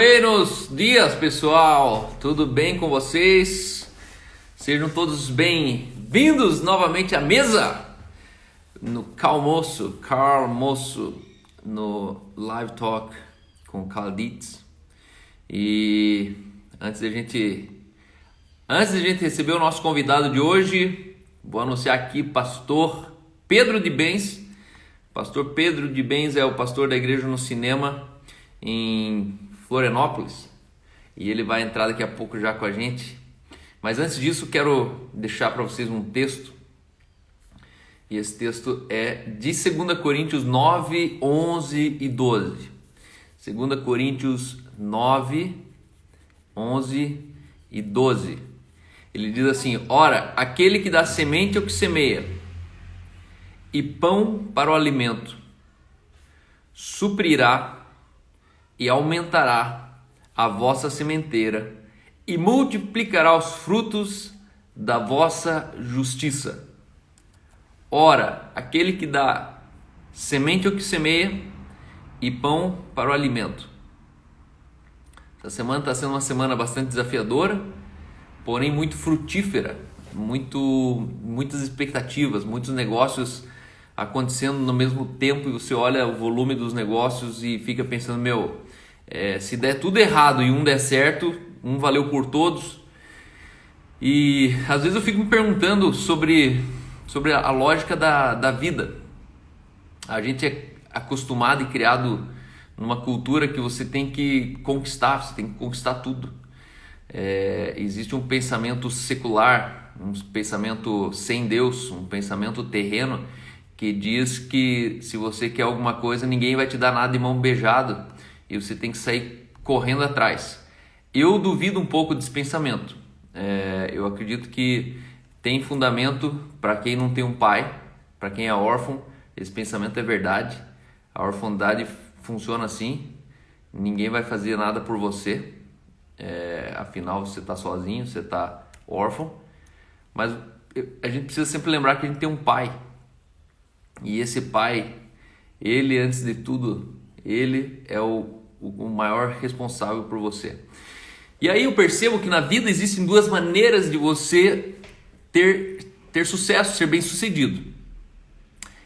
Buenos dias, pessoal! Tudo bem com vocês? Sejam todos bem-vindos novamente à mesa no Carl Moço, no Live Talk com Carl Dietz. E antes de a gente receber o nosso convidado de hoje, vou anunciar aqui Pastor Pedro de Bens. Pastor Pedro de Bens é o pastor da Igreja no Cinema em Florianópolis, e ele vai entrar daqui a pouco já com a gente. Mas antes disso, quero deixar para vocês um texto, e esse texto é de 2 Coríntios 9, 11 e 12. 2 Coríntios 9, 11 e 12. Ele diz assim: ora, aquele que dá semente ao que semeia e pão para o alimento, suprirá e aumentará a vossa sementeira e multiplicará os frutos da vossa justiça. Ora, aquele que dá semente ao que semeia e pão para o alimento. Essa semana está sendo uma semana bastante desafiadora, porém muito frutífera, muitas expectativas, muitos negócios acontecendo no mesmo tempo, e você olha o volume dos negócios e fica pensando, se der tudo errado e um der certo, um valeu por todos. E às vezes eu fico me perguntando sobre a lógica da vida. A gente é acostumado e criado numa cultura que você tem que conquistar, você tem que conquistar tudo. Existe um pensamento secular, um pensamento sem Deus, um pensamento terreno, que diz que se você quer alguma coisa, ninguém vai te dar nada de mão beijada e você tem que sair correndo atrás. Eu duvido um pouco desse pensamento. Eu acredito que tem fundamento para quem não tem um pai, para quem é órfão. Esse pensamento é verdade. A orfandade funciona assim: ninguém vai fazer nada por você, afinal você está sozinho, você está órfão. Mas a gente precisa sempre lembrar que a gente tem um pai. E esse pai, ele, antes de tudo, ele é o maior responsável por você. E aí eu percebo que na vida existem duas maneiras de você ter sucesso, ser bem sucedido.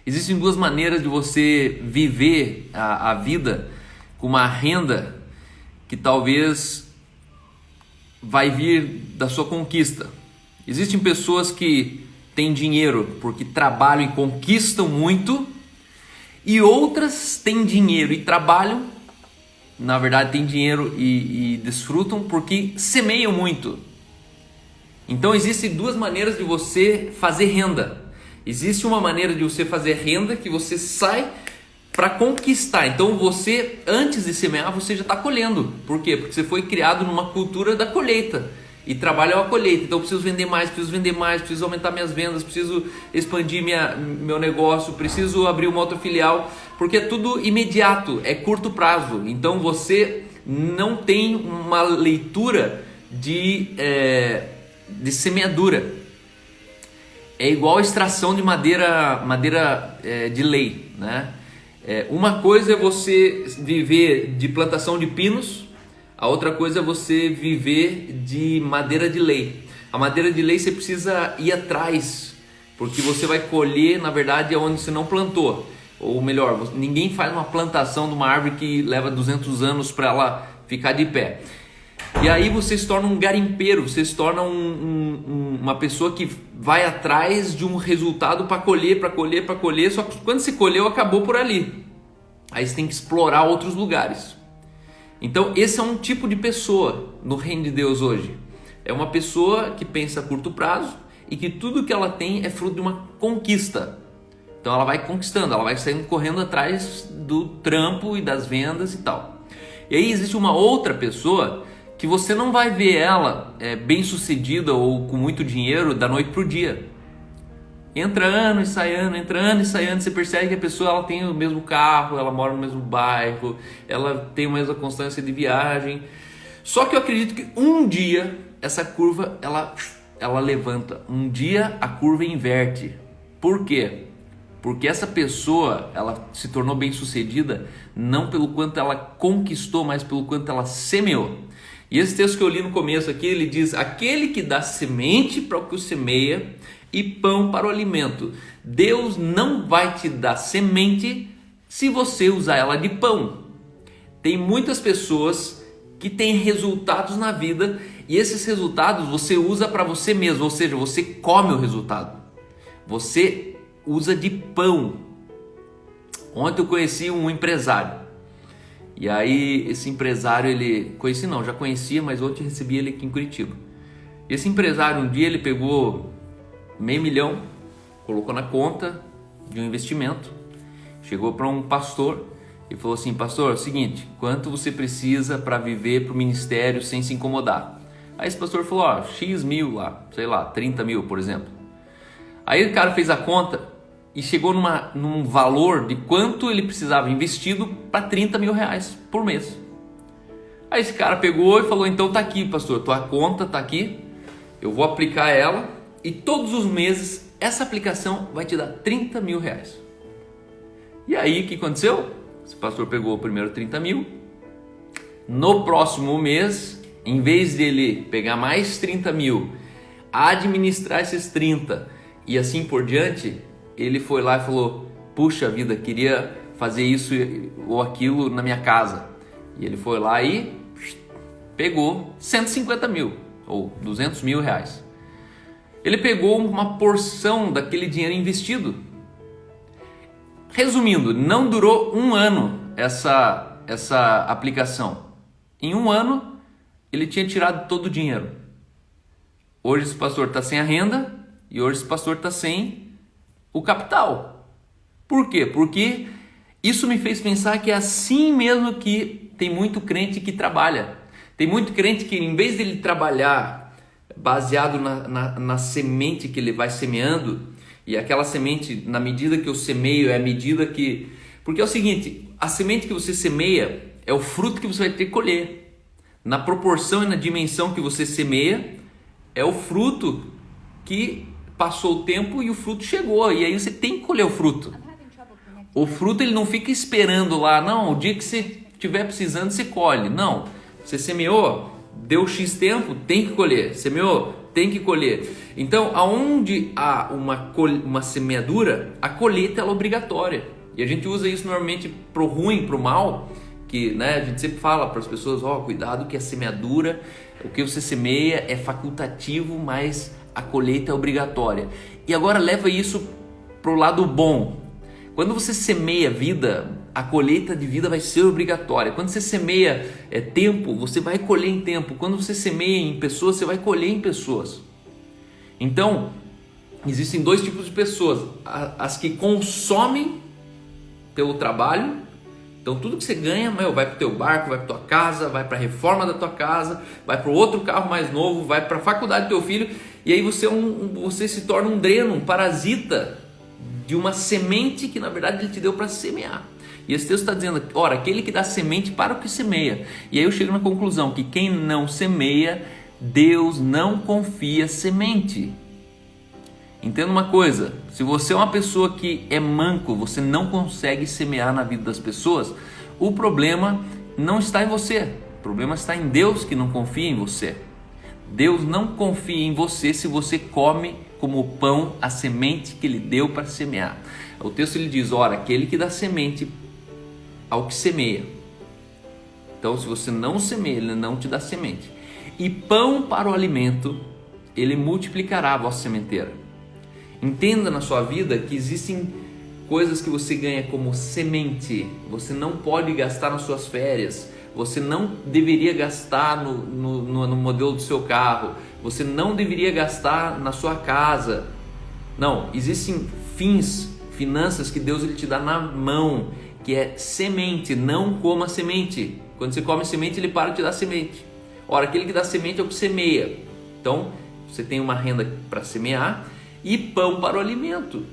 Existem duas maneiras de você viver a vida com uma renda que talvez vai vir da sua conquista. Existem pessoas que têm dinheiro porque trabalham e conquistam muito, e outras têm dinheiro e trabalham, na verdade têm dinheiro e desfrutam porque semeiam muito. Então existem duas maneiras de você fazer renda. Existe uma maneira de você fazer renda que você sai para conquistar. Então você, antes de semear, você já está colhendo. Por quê? Porque você foi criado numa cultura da colheita. E trabalho é a colheita. Então eu preciso vender mais, preciso aumentar minhas vendas, preciso expandir meu negócio, preciso abrir uma outra filial, porque é tudo imediato, é curto prazo. Então você não tem uma leitura de semeadura. É igual a extração de madeira de lei, né? Uma coisa é você viver de plantação de pinos. A outra coisa é você viver de madeira de lei. A madeira de lei você precisa ir atrás, porque você vai colher, na verdade, onde você não plantou. Ou melhor, ninguém faz uma plantação de uma árvore que leva 200 anos para ela ficar de pé. E aí você se torna um garimpeiro, você se torna uma pessoa que vai atrás de um resultado para colher, só que quando você colheu, acabou por ali. Aí você tem que explorar outros lugares. Então esse é um tipo de pessoa no reino de Deus hoje. É uma pessoa que pensa a curto prazo e que tudo que ela tem é fruto de uma conquista. Então ela vai conquistando, ela vai saindo correndo atrás do trampo e das vendas e tal. E aí existe uma outra pessoa que você não vai ver ela bem sucedida ou com muito dinheiro da noite para o dia. Entra ano e sai ano, você percebe que a pessoa ela tem o mesmo carro, ela mora no mesmo bairro, ela tem a mesma constância de viagem. Só que eu acredito que um dia essa curva ela levanta, um dia a curva inverte. Por quê? Porque essa pessoa, ela se tornou bem-sucedida não pelo quanto ela conquistou, mas pelo quanto ela semeou. E esse texto que eu li no começo aqui, ele diz: aquele que dá semente para o que o semeia e pão para o alimento. Deus não vai te dar semente se você usar ela de pão. Tem muitas pessoas que têm resultados na vida e esses resultados você usa para você mesmo, ou seja, você come o resultado. Você usa de pão. Ontem eu conheci um empresário. E aí esse empresário, já conhecia, mas ontem recebi ele aqui em Curitiba. E esse empresário, um dia ele pegou $500 mil, colocou na conta de um investimento, chegou para um pastor e falou assim: pastor, é o seguinte, quanto você precisa para viver para o ministério sem se incomodar? Aí esse pastor falou: X mil lá, sei lá, 30 mil, por exemplo. Aí o cara fez a conta e chegou num valor de quanto ele precisava investido para R$30 mil por mês. Aí esse cara pegou e falou: então tá aqui, pastor, tua conta tá aqui, eu vou aplicar ela e todos os meses essa aplicação vai te dar R$30 mil. E aí o que aconteceu? Esse pastor pegou o primeiro 30 mil, no próximo mês, em vez dele pegar mais 30 mil, administrar esses 30 e assim por diante, ele foi lá e falou: puxa vida, queria fazer isso ou aquilo na minha casa. E ele foi lá e pegou 150 mil ou R$200 mil. Ele pegou uma porção daquele dinheiro investido. Resumindo, não durou um ano essa aplicação. Em um ano, ele tinha tirado todo o dinheiro. Hoje esse pastor está sem a renda e hoje esse pastor está sem o capital. Por quê? Porque isso me fez pensar que é assim mesmo que tem muito crente que trabalha. Tem muito crente que, em vez dele trabalhar baseado na semente que ele vai semeando, e aquela semente, na medida que eu semeio, é a medida que... Porque é o seguinte, a semente que você semeia é o fruto que você vai ter que colher. Na proporção e na dimensão que você semeia, é o fruto que passou o tempo e o fruto chegou. E aí você tem que colher o fruto. O fruto ele não fica esperando lá, não, o dia que você estiver precisando você colhe. Não, você semeou, deu X tempo, tem que colher. Semeou, tem que colher. Então, aonde há uma semeadura, a colheita é obrigatória. E a gente usa isso normalmente pro ruim, pro mal, que a gente sempre fala para as pessoas: cuidado que a semeadura, o que você semeia é facultativo, mas a colheita é obrigatória. E agora leva isso pro lado bom. Quando você semeia vida, a colheita de vida vai ser obrigatória. Quando você semeia tempo, você vai colher em tempo. Quando você semeia em pessoas, você vai colher em pessoas. Então, existem dois tipos de pessoas: as que consomem pelo trabalho. Então tudo que você ganha, vai para o teu barco, vai para tua casa, vai para a reforma da tua casa, vai para o outro carro mais novo, vai para a faculdade do teu filho, e aí você se torna um dreno, um parasita de uma semente que na verdade ele te deu para semear. E esse texto está dizendo: aquele que dá semente para o que semeia. E aí eu chego na conclusão que quem não semeia, Deus não confia semente. Entenda uma coisa: se você é uma pessoa que é manco, você não consegue semear na vida das pessoas, o problema não está em você, o problema está em Deus que não confia em você. Deus não confia em você se você come como pão a semente que Ele deu para semear. O texto ele diz: aquele que dá semente ao que semeia. Então, se você não semeia, Ele não te dá semente. E pão para o alimento, Ele multiplicará a vossa sementeira. Entenda na sua vida que existem coisas que você ganha como semente. Você não pode gastar nas suas férias. Você não deveria gastar no modelo do seu carro. Você não deveria gastar na sua casa. Não, existem finanças que Deus ele te dá na mão, que é semente. Não coma semente. Quando você come semente, Ele para de te dar semente. Aquele que dá semente é o que semeia. Então, você tem uma renda para semear e pão para o alimento.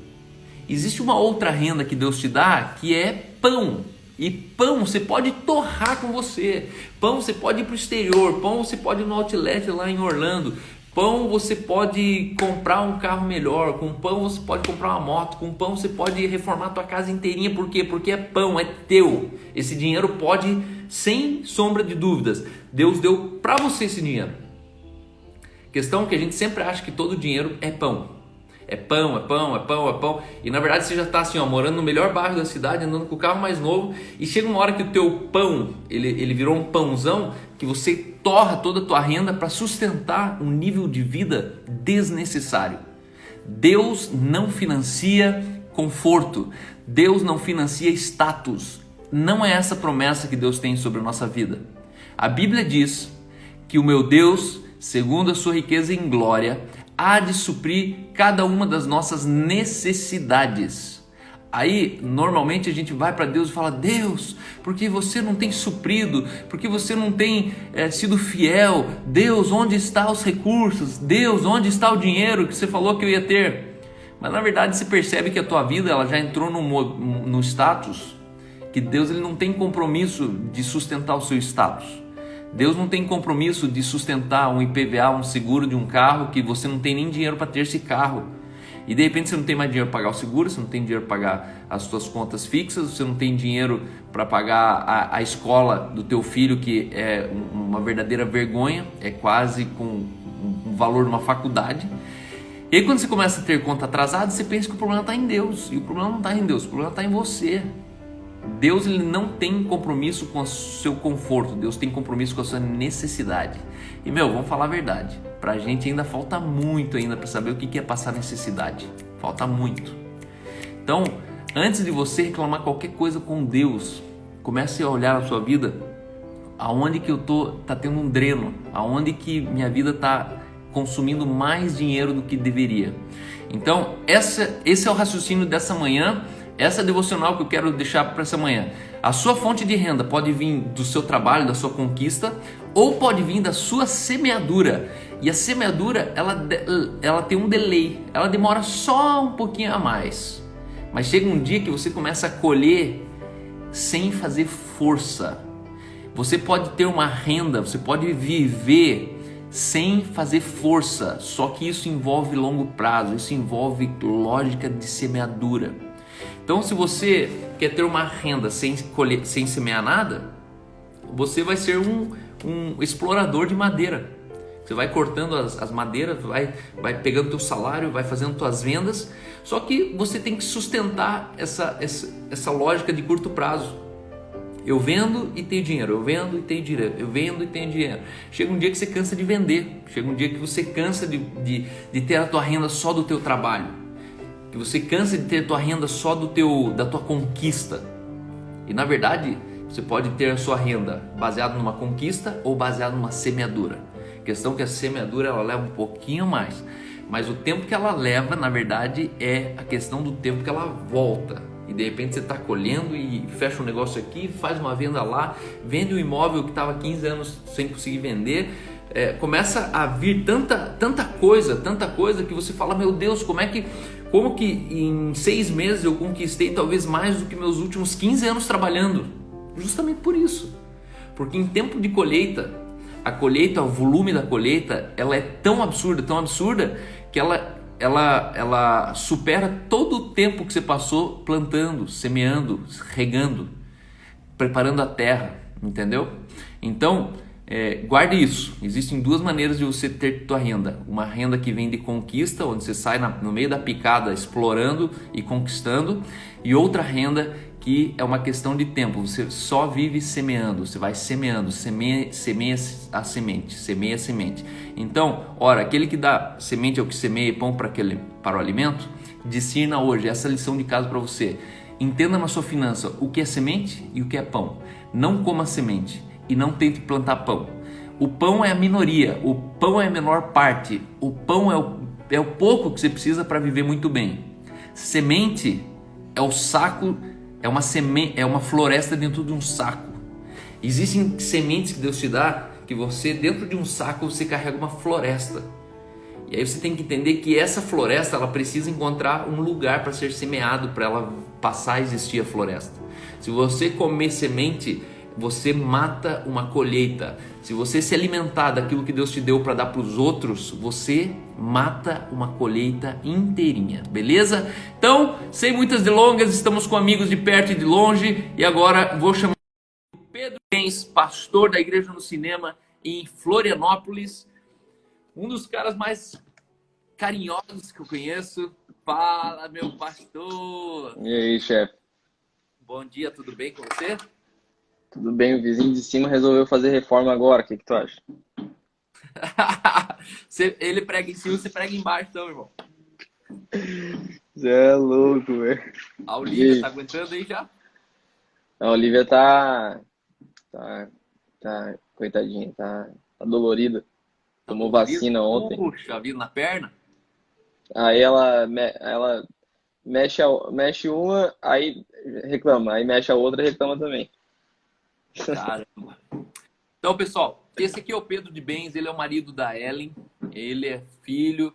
Existe uma outra renda que Deus te dá, que é pão. E pão você pode torrar com você. Pão você pode ir para o exterior. Pão você pode ir no outlet lá em Orlando. pão você pode comprar um carro melhor, com pão você pode comprar uma moto, com pão você pode reformar a tua casa inteirinha. Por quê? Porque é pão, é teu. Esse dinheiro pode, sem sombra de dúvidas, Deus deu para você esse dinheiro. Questão que a gente sempre acha que todo dinheiro é pão. É pão, é pão, é pão, é pão. E na verdade você já está assim, ó, morando no melhor bairro da cidade, andando com o carro mais novo, e chega uma hora que o teu pão, ele virou um pãozão, que você torra toda a tua renda para sustentar um nível de vida desnecessário. Deus não financia conforto. Deus não financia status. Não é essa promessa que Deus tem sobre a nossa vida. A Bíblia diz que o meu Deus, segundo a sua riqueza em glória, há de suprir cada uma das nossas necessidades. Aí, normalmente a gente vai para Deus e fala: Deus, porque você não tem suprido? Porque você não tem sido fiel? Deus, onde estão os recursos? Deus, onde está o dinheiro que você falou que eu ia ter? Mas na verdade você percebe que a tua vida ela já entrou no status que Deus ele não tem compromisso de sustentar o seu status. Deus não tem compromisso de sustentar um IPVA, um seguro de um carro que você não tem nem dinheiro para ter esse carro. E de repente você não tem mais dinheiro para pagar o seguro, você não tem dinheiro para pagar as suas contas fixas, você não tem dinheiro para pagar a escola do teu filho, que é uma verdadeira vergonha, é quase com o valor de uma faculdade. E aí quando você começa a ter conta atrasada, você pensa que o problema está em Deus. E o problema não está em Deus, o problema está em você. Deus ele não tem compromisso com o seu conforto, Deus tem compromisso com a sua necessidade. E vamos falar a verdade, pra gente ainda falta muito ainda para saber o que é passar necessidade, falta muito. Então, antes de você reclamar qualquer coisa com Deus, comece a olhar a sua vida, aonde que tá tendo um dreno, aonde que minha vida tá consumindo mais dinheiro do que deveria. Então, esse é o raciocínio dessa manhã. Essa devocional que eu quero deixar para essa manhã. A sua fonte de renda pode vir do seu trabalho, da sua conquista, ou pode vir da sua semeadura. E a semeadura, ela tem um delay, ela demora só um pouquinho a mais. Mas chega um dia que você começa a colher sem fazer força. Você pode ter uma renda, você pode viver sem fazer força, só que isso envolve longo prazo, isso envolve lógica de semeadura. Então, se você quer ter uma renda sem semear nada, você vai ser um explorador de madeira. Você vai cortando as madeiras, vai pegando teu salário, vai fazendo tuas vendas. Só que você tem que sustentar essa lógica de curto prazo. Eu vendo e tenho dinheiro, eu vendo e tenho dinheiro, eu vendo e tenho dinheiro. Chega um dia que você cansa de vender, chega um dia que você cansa de ter a tua renda só do teu trabalho. Que você cansa de ter a tua renda só da tua conquista. E na verdade, você pode ter a sua renda baseada numa conquista ou baseada numa semeadura. A questão é que a semeadura ela leva um pouquinho mais, mas o tempo que ela leva, na verdade, é a questão do tempo que ela volta. E de repente você está colhendo e fecha um negócio aqui, faz uma venda lá, vende um imóvel que estava 15 anos sem conseguir vender. Começa a vir tanta coisa que você fala: meu Deus, como que em 6 meses eu conquistei talvez mais do que meus últimos 15 anos trabalhando? Justamente por isso. Porque em tempo de colheita, a colheita, o volume da colheita, ela é tão absurda que ela supera todo o tempo que você passou plantando, semeando, regando, preparando a terra, entendeu? Então, guarde isso. Existem 2 maneiras de você ter tua renda. Uma renda que vem de conquista, onde você sai no meio da picada explorando e conquistando, e outra renda que é uma questão de tempo. Você só vive semeando, você vai semeando, semeia a semente. Então, aquele que dá semente é o que semeia pão para o alimento. Discirna hoje essa lição de casa para você. Entenda na sua finança o que é semente e o que é pão. Não coma semente e não tente plantar pão. O pão é a minoria, o pão é a menor parte, o pão é o pouco que você precisa para viver muito bem. Semente é o saco, é uma floresta dentro de um saco. Existem sementes que Deus te dá que você, dentro de um saco, você carrega uma floresta. E aí você tem que entender que essa floresta ela precisa encontrar um lugar para ser semeado, para ela passar a existir a floresta. Se você comer semente, você mata uma colheita. Se você se alimentar daquilo que Deus te deu para dar para os outros, você mata uma colheita inteirinha, beleza? Então, sem muitas delongas, estamos com amigos de perto e de longe e agora vou chamar o Pedro Bens, pastor da Igreja no Cinema em Florianópolis, um dos caras mais carinhosos que eu conheço. Fala, meu pastor! E aí, chefe? Bom dia, tudo bem com você? Tudo bem? O vizinho de cima resolveu fazer reforma agora. O que que tu acha? Ele prega em cima, você prega embaixo, então, irmão. Você é louco, velho. A E Olivia tá aí? aguentando aí já? A Olivia tá, coitadinha, tá dolorida. Tá Tomou dolorido? vacina ontem. Puxa vida, na perna? Aí ela mexe uma, aí reclama. Aí mexe a outra, reclama também. Caramba. Então, pessoal, esse aqui é o Pedro de Bens, ele é o marido da Ellen, ele é filho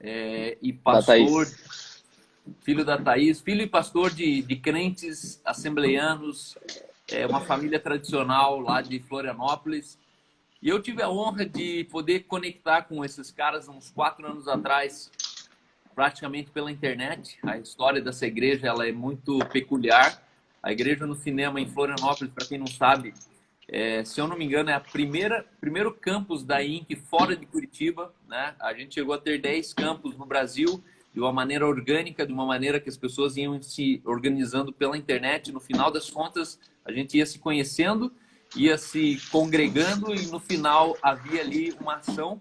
e Da pastor, Thaís. filho da Thaís, filho e pastor de crentes assembleanos, uma família tradicional lá de Florianópolis. E eu tive a honra de poder conectar com esses caras uns 4 anos atrás, praticamente pela internet. A história dessa igreja ela é muito peculiar. A Igreja no Cinema em Florianópolis, para quem não sabe, se eu não me engano, é a primeiro campus da INC fora de Curitiba, né? A gente chegou a ter 10 campos no Brasil de uma maneira orgânica, de uma maneira que as pessoas iam se organizando pela internet. No final das contas, a gente ia se conhecendo, ia se congregando e no final havia ali uma ação.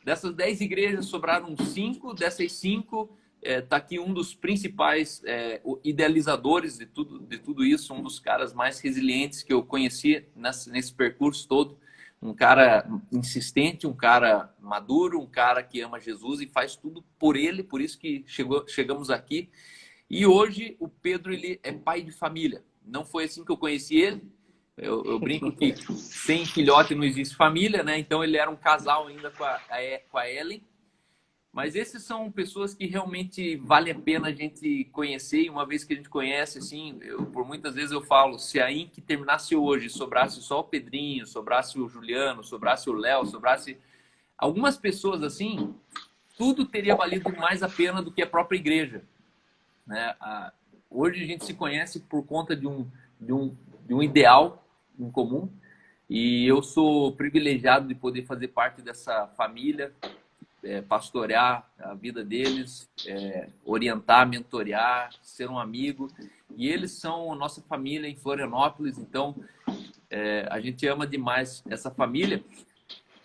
Dessas 10 igrejas sobraram 5, dessas 5 está aqui um dos principais idealizadores de tudo isso, um dos caras mais resilientes que eu conheci nesse percurso todo. Um cara insistente, um cara maduro, um cara que ama Jesus e faz tudo por ele, por isso que chegamos aqui. E hoje o Pedro ele é pai de família. Não foi assim que eu conheci ele. Eu brinco que sem filhote não existe família, né? Então ele era um casal ainda com a Ellen. Mas esses são pessoas que realmente vale a pena a gente conhecer. E uma vez que a gente conhece, assim, por muitas vezes eu falo, se a INC terminasse hoje, sobrasse só o Pedrinho, sobrasse o Juliano, sobrasse o Léo, sobrasse algumas pessoas assim, tudo teria valido mais a pena do que a própria igreja, né? Hoje a gente se conhece por conta de um, de um ideal em comum. E eu sou privilegiado de poder fazer parte dessa família, pastorear a vida deles, orientar, mentorear, ser um amigo. E eles são a nossa família em Florianópolis, então a gente ama demais essa família.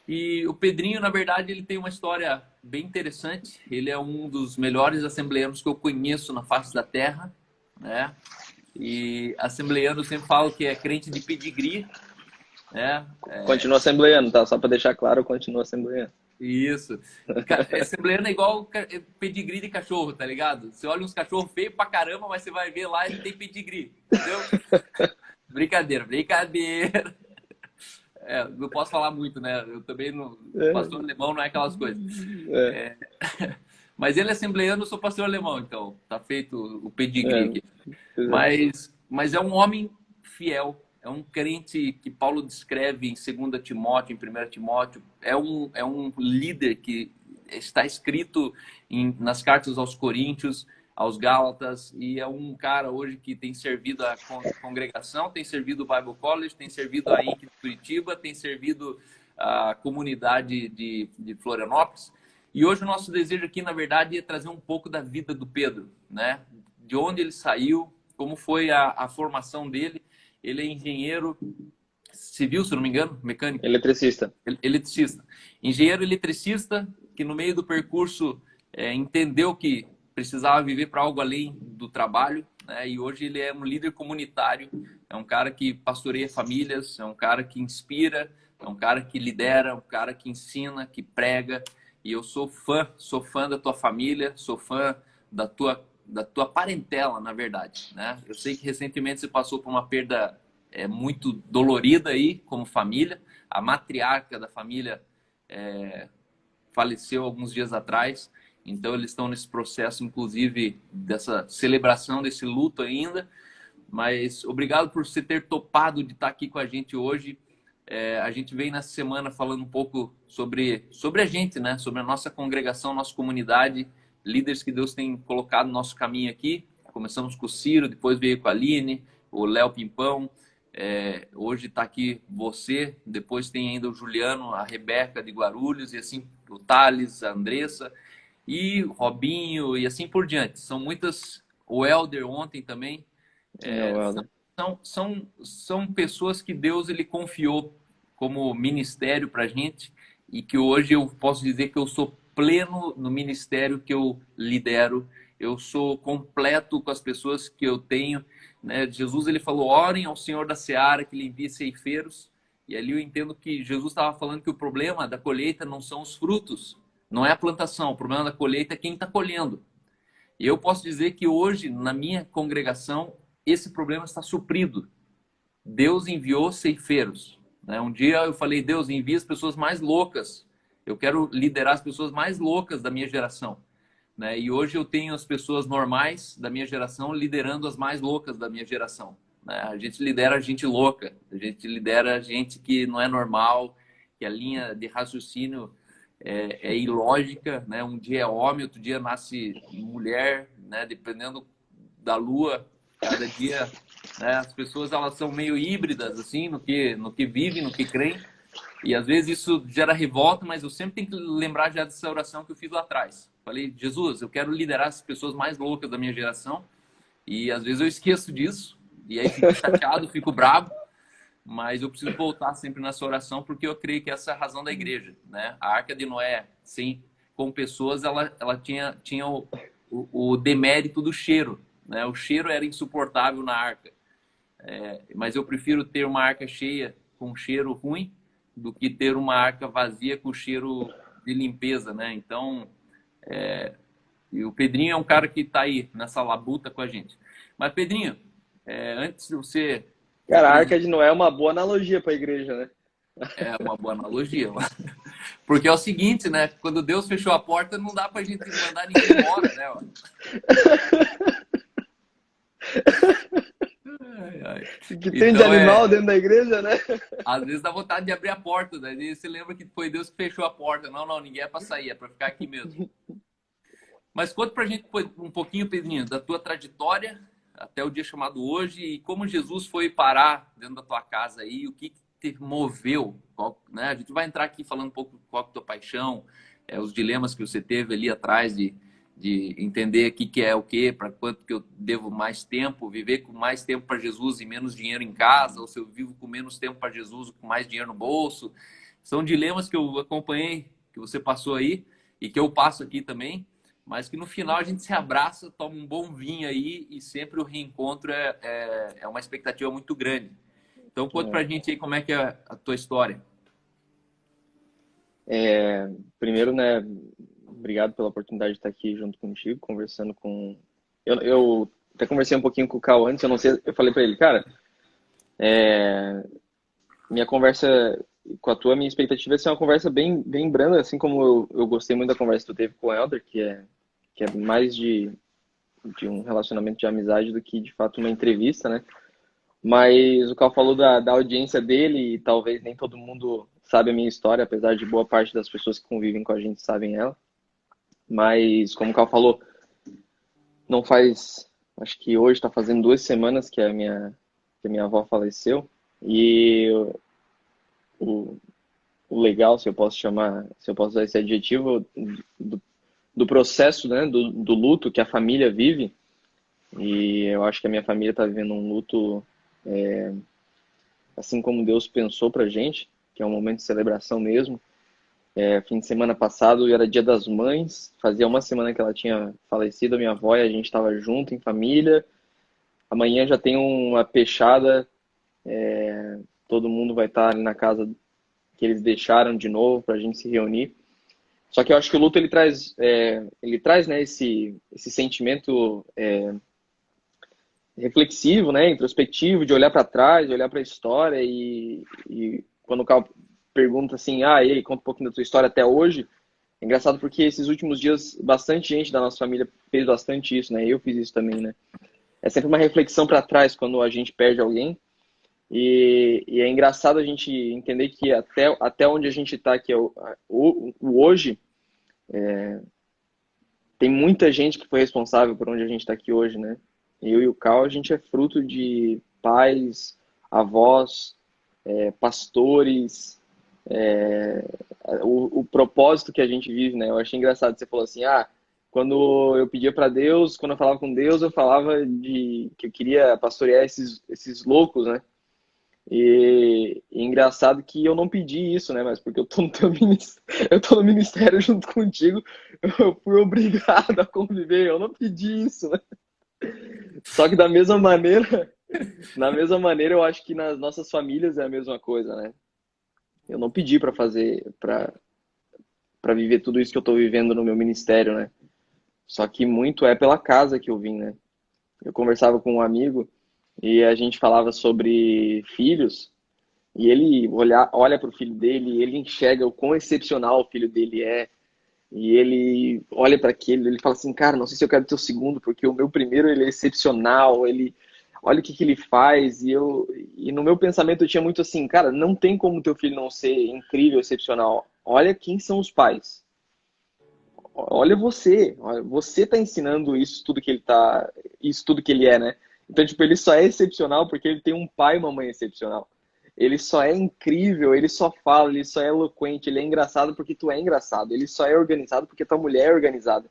E o Pedrinho, na verdade, ele tem uma história bem interessante. Ele é um dos melhores assembleanos que eu conheço na face da terra, né? E assembleano eu sempre falo que é crente de pedigree, né? Continua assembleando, tá? Só pra deixar claro, continua assembleando. Isso. Assembleano é igual pedigree de cachorro, tá ligado? Você olha uns cachorros feios pra caramba, mas você vai ver lá ele tem pedigree, entendeu? Brincadeira, brincadeira. Não posso falar muito, né? Eu também não. Pastor alemão não é aquelas coisas. É, Mas ele é assembleano, eu sou pastor alemão, então tá feito o pedigree é, aqui. pois é. Mas é um homem fiel, é um crente que Paulo descreve em 2 Timóteo, em 1 Timóteo, é um líder que está escrito nas cartas aos Coríntios, aos Gálatas, e é um cara hoje que tem servido a congregação, tem servido o Bible College, tem servido a INC de Curitiba, tem servido a comunidade de Florianópolis. E hoje o nosso desejo aqui, na verdade, é trazer um pouco da vida do Pedro, né? De onde ele saiu, como foi a formação dele. Ele é engenheiro civil, se não me engano, mecânico, Eletricista. eletricista. Engenheiro eletricista que no meio do percurso entendeu que precisava viver para algo além do trabalho, né? E hoje ele é um líder comunitário, é um cara que pastoreia famílias, é um cara que inspira, é um cara que lidera, um cara que ensina, que prega. E eu sou fã da tua família, sou fã da tua parentela, na verdade, né? Eu sei que recentemente você passou por uma perda muito dolorida aí, como família. A matriarca da família faleceu alguns dias atrás, então eles estão nesse processo, inclusive, dessa celebração, desse luto ainda. Mas obrigado por você ter topado de estar aqui com a gente hoje. A gente vem nessa semana falando um pouco sobre a gente, né? Sobre a nossa congregação, nossa comunidade, líderes que Deus tem colocado no nosso caminho aqui. Começamos com o Ciro, depois veio com a Aline, o Léo Pimpão. Hoje está aqui você, depois tem ainda o Juliano, a Rebeca de Guarulhos, e assim o Thales, a Andressa, e o Robinho, e assim por diante. São muitas. O Helder ontem também. É, o Helder. São pessoas que Deus ele confiou como ministério para a gente e que hoje eu posso dizer que eu sou pleno no ministério que eu lidero. Eu sou completo com as pessoas que eu tenho, né? Jesus ele falou: orem ao Senhor da Seara que lhe envie ceifeiros. E ali eu entendo que Jesus estava falando que o problema da colheita não são os frutos, não é a plantação. O problema da colheita é quem está colhendo. E eu posso dizer que hoje, na minha congregação, esse problema está suprido. Deus enviou ceifeiros. Né? Um dia eu falei: Deus, envia as pessoas mais loucas. Eu quero liderar as pessoas mais loucas da minha geração. Né? E hoje eu tenho as pessoas normais da minha geração liderando as mais loucas da minha geração. Né? A gente lidera gente louca, a gente lidera gente que não é normal, que a linha de raciocínio é ilógica, né? Um dia é homem, outro dia nasce mulher, né? Dependendo da lua, cada dia, né? As pessoas elas são meio híbridas assim no que vivem, no que creem, e às vezes isso gera revolta, mas eu sempre tenho que lembrar já dessa oração que eu fiz lá atrás. Falei: Jesus, eu quero liderar as pessoas mais loucas da minha geração, e às vezes eu esqueço disso, e aí fico chateado, fico bravo. Mas eu preciso voltar sempre nessa oração, porque eu creio que essa é a razão da igreja, né? A Arca de Noé, sim, com pessoas, ela tinha o demérito do cheiro, né? O cheiro era insuportável na arca. Mas eu prefiro ter uma arca cheia com cheiro ruim do que ter uma arca vazia com cheiro de limpeza, né? Então, e o Pedrinho é um cara que está aí nessa labuta com a gente. Mas, Pedrinho, antes de você se Cara, a apresentar, Arca de Noé é uma boa analogia para a igreja, né? é uma boa analogia. Porque é o seguinte, né? Quando Deus fechou a porta, não dá pra gente mandar ninguém embora, né? Ó. Ai, ai. O que tem de Então, animal dentro da igreja, né? às vezes dá vontade de abrir a porta, né? E você lembra que foi Deus que fechou a porta. Não, não, ninguém é pra sair, é pra ficar aqui mesmo. Mas conta pra gente um pouquinho, Pedrinho, da tua trajetória até o dia chamado hoje e como Jesus foi parar dentro da tua casa aí, o que te moveu, né? A gente vai entrar aqui falando um pouco qual é a tua paixão, os dilemas que você teve ali atrás de entender que é o que, para quanto que eu devo mais tempo, viver com mais tempo para Jesus e menos dinheiro em casa, ou se eu vivo com menos tempo para Jesus com mais dinheiro no bolso. São dilemas que eu acompanhei, que você passou aí e que eu passo aqui também, mas que no final a gente se abraça, toma um bom vinho aí e sempre o reencontro é uma expectativa muito grande. Então, conta pra gente aí como é que é a tua história. Primeiro, né, obrigado pela oportunidade de estar aqui junto contigo, conversando com... Eu até conversei um pouquinho com o Cal antes, eu não sei, eu falei para ele: cara, minha conversa com a tua, minha expectativa é ser uma conversa bem, bem branda, assim como eu gostei muito da conversa que tu teve com o Elder, que é mais de um relacionamento de amizade do que, de fato, uma entrevista, né? Mas o Cal falou da audiência dele e talvez nem todo mundo sabe a minha história, apesar de boa parte das pessoas que convivem com a gente sabem ela. Mas, como o Cal falou, não faz... Acho que hoje está fazendo 2 semanas que a minha avó faleceu. E o legal, se eu posso chamar, se eu posso usar esse adjetivo, do processo, né, do luto que a família vive. E eu acho que a minha família está vivendo um luto assim como Deus pensou pra gente, que é um momento de celebração mesmo. Fim de semana passado era Dia das Mães, fazia 1 semana que ela tinha falecido, a minha avó, e a gente estava junto em família. Amanhã já tem uma peixada, todo mundo vai estar ali na casa que eles deixaram de novo pra gente se reunir. Só que eu acho que o luto ele traz, né, esse sentimento reflexivo, né, introspectivo, de olhar para trás, de olhar para a história e quando o Carl pergunta assim: e aí, conta um pouquinho da tua história até hoje. É engraçado porque esses últimos dias bastante gente da nossa família fez bastante isso, né? Eu fiz isso também, né? é sempre uma reflexão para trás quando a gente perde alguém. E é engraçado a gente entender que até onde a gente está, que é o hoje, tem muita gente que foi responsável por onde a gente está aqui hoje, né? Eu e o Cal, a gente é fruto de pais, avós, pastores, é, o propósito que a gente vive, né? Eu achei engraçado, você falou assim, quando eu pedia para Deus, quando eu falava com Deus, eu falava de que eu queria pastorear esses loucos, né? E engraçado que eu não pedi isso, né? Mas porque eu tô no teu ministério, eu tô no ministério junto contigo, eu fui obrigado a conviver, eu não pedi isso, né? Só que da mesma maneira, eu acho que nas nossas famílias é a mesma coisa, né? Eu não pedi para fazer, para viver tudo isso que eu tô vivendo no meu ministério, né? Só que muito é pela casa que eu vim, né? Eu conversava com um amigo e a gente falava sobre filhos. E ele olha para o filho dele, e ele enxerga o quão excepcional o filho dele é. E ele olha para aquele, ele fala assim, cara, não sei se eu quero ter o segundo, porque o meu primeiro ele é excepcional, ele olha o que ele faz. E no meu pensamento eu tinha muito assim, cara, não tem como teu filho não ser incrível, excepcional. Olha quem são os pais. Olha, você tá ensinando isso tudo que ele é, né? Então, tipo, ele só é excepcional porque ele tem um pai e uma mãe excepcional. Ele só é incrível, ele só fala, ele só é eloquente, ele é engraçado porque tu é engraçado. Ele só é organizado porque tua mulher é organizada.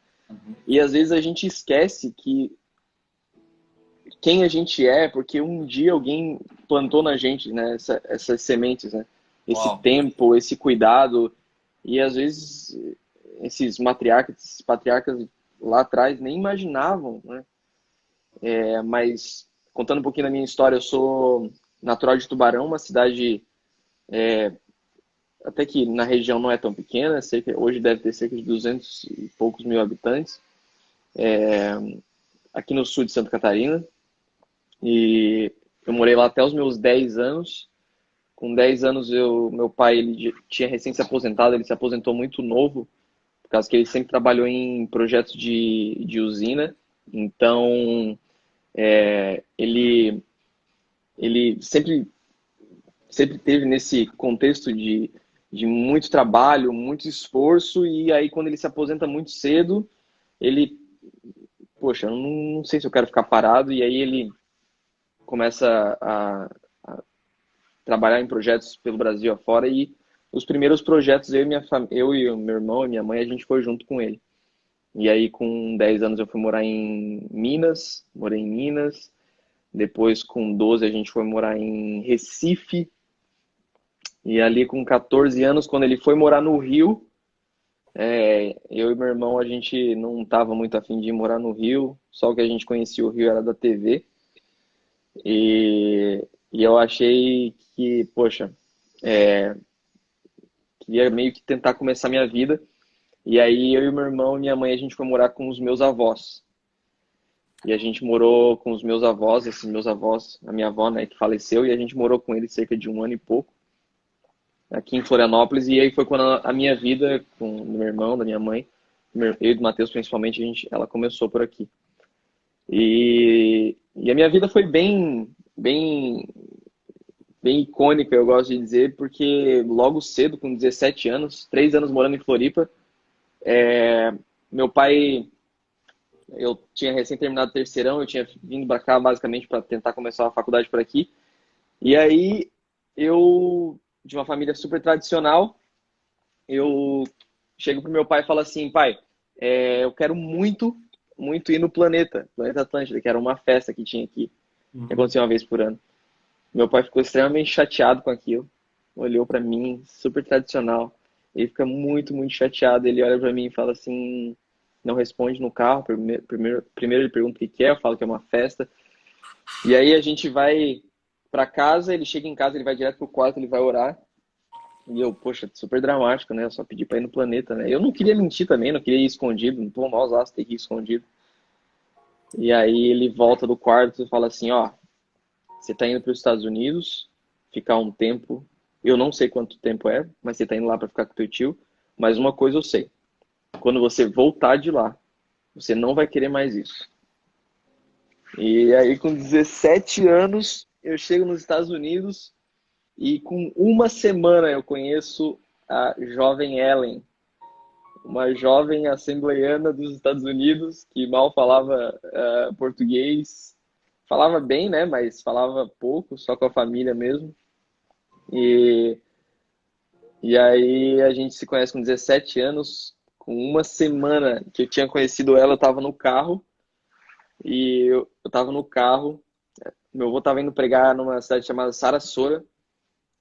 E às vezes a gente esquece que quem a gente é porque um dia alguém plantou na gente, né, essas sementes, né? Esse Uau. tempo, esse cuidado. E às vezes esses matriarcas, esses patriarcas lá atrás nem imaginavam, né? Mas contando um pouquinho da minha história, eu sou natural de Tubarão, uma cidade até que na região não é tão pequena, hoje deve ter cerca de 200 e poucos mil habitantes, aqui no sul de Santa Catarina. E eu morei lá até os meus 10 anos. Com 10 anos, meu pai ele tinha recém se aposentado, ele se aposentou muito novo, por causa que ele sempre trabalhou em projetos de usina. Então, ele sempre teve nesse contexto de muito trabalho, muito esforço, e aí quando ele se aposenta muito cedo, ele, poxa, eu não sei se eu quero ficar parado, e aí ele começa a trabalhar em projetos pelo Brasil afora, e os primeiros projetos, eu e o meu irmão e minha mãe, a gente foi junto com ele. E aí com 10 anos eu fui morar em Minas, morei em Minas, depois com 12 a gente foi morar em Recife, e ali com 14 anos, quando ele foi morar no Rio, eu e meu irmão, a gente não estava muito afim de ir morar no Rio, só o que a gente conhecia o Rio era da TV. E eu achei que, poxa, queria meio que tentar começar minha vida. E aí eu e meu irmão e minha mãe, a gente foi morar com os meus avós. E a gente morou com os meus avós, esses meus avós, a minha avó, né, que faleceu, e a gente morou com eles cerca de 1 ano e pouco, aqui em Florianópolis. E aí foi quando a minha vida, com o meu irmão, da minha mãe, eu e do Matheus principalmente, ela começou por aqui. E a minha vida foi bem icônica, eu gosto de dizer, porque logo cedo, com 17 anos, 3 anos morando em Floripa, meu pai, eu tinha recém terminado o terceirão, eu tinha vindo para cá basicamente para tentar começar a faculdade por aqui. E aí, de uma família super tradicional, eu chego pro meu pai e falo assim, pai, eu quero muito, muito ir no Planeta Atlântida, que era uma festa que tinha aqui, que Uhum. acontecia uma vez por ano. Meu pai ficou extremamente chateado com aquilo, olhou pra mim, super tradicional, ele fica muito, muito chateado, ele olha pra mim e fala assim, não responde no carro, primeiro ele pergunta o que é, eu falo que é uma festa, e aí a gente vai pra casa, ele chega em casa, ele vai direto pro quarto, ele vai orar. E eu, poxa, super dramático, né? Eu só pedi pra ir no Planeta, né? Eu não queria mentir também, não queria ir escondido, não tô mal ter que ir escondido. E aí ele volta do quarto e fala assim, ó, você tá indo para os Estados Unidos, ficar um tempo, eu não sei quanto tempo é, mas você tá indo lá para ficar com teu tio, mas uma coisa eu sei, quando você voltar de lá, você não vai querer mais isso. E aí, com 17 anos, eu chego nos Estados Unidos e com uma semana eu conheço a jovem Ellen, uma jovem assembleiana dos Estados Unidos que mal falava português. Falava bem, né? Mas falava pouco, só com a família mesmo. E, e aí a gente se conhece com 17 anos. Com uma semana que eu tinha conhecido ela, eu estava no carro. E eu tava no carro. Meu avô tava indo pregar numa cidade chamada Sarasota.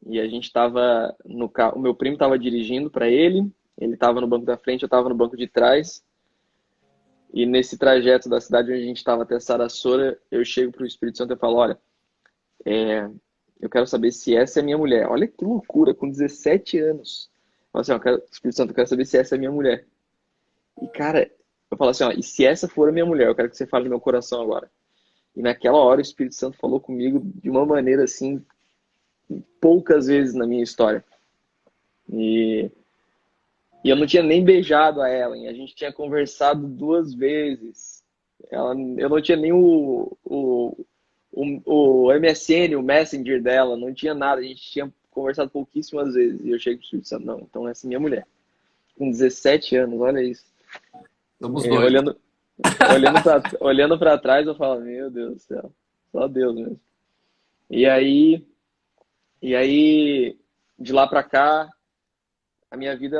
E a gente tava no carro. O meu primo tava dirigindo para ele. Ele tava no banco da frente, eu tava no banco de trás. E nesse trajeto da cidade onde a gente estava até Sarasota, eu chego pro Espírito Santo e falo: olha, eu quero saber se essa é a minha mulher. Olha que loucura, com 17 anos. Eu falo assim: ó, Espírito Santo, eu quero saber se essa é a minha mulher. E cara, eu falo assim: ó, e se essa for a minha mulher, eu quero que você fale no meu coração agora. E naquela hora o Espírito Santo falou comigo de uma maneira assim, poucas vezes na minha história. E, e eu não tinha nem beijado a Ellen, a gente tinha conversado 2 vezes. Eu não tinha nem o MSN, o Messenger dela, não tinha nada, a gente tinha conversado pouquíssimas vezes. E eu cheguei pro Espírito Santo: não, então essa é minha mulher. Com 17 anos, olha isso. Somos É, dois. olhando para trás, eu falo: meu Deus do céu, só Deus mesmo. E aí, e aí, de lá pra cá, a minha vida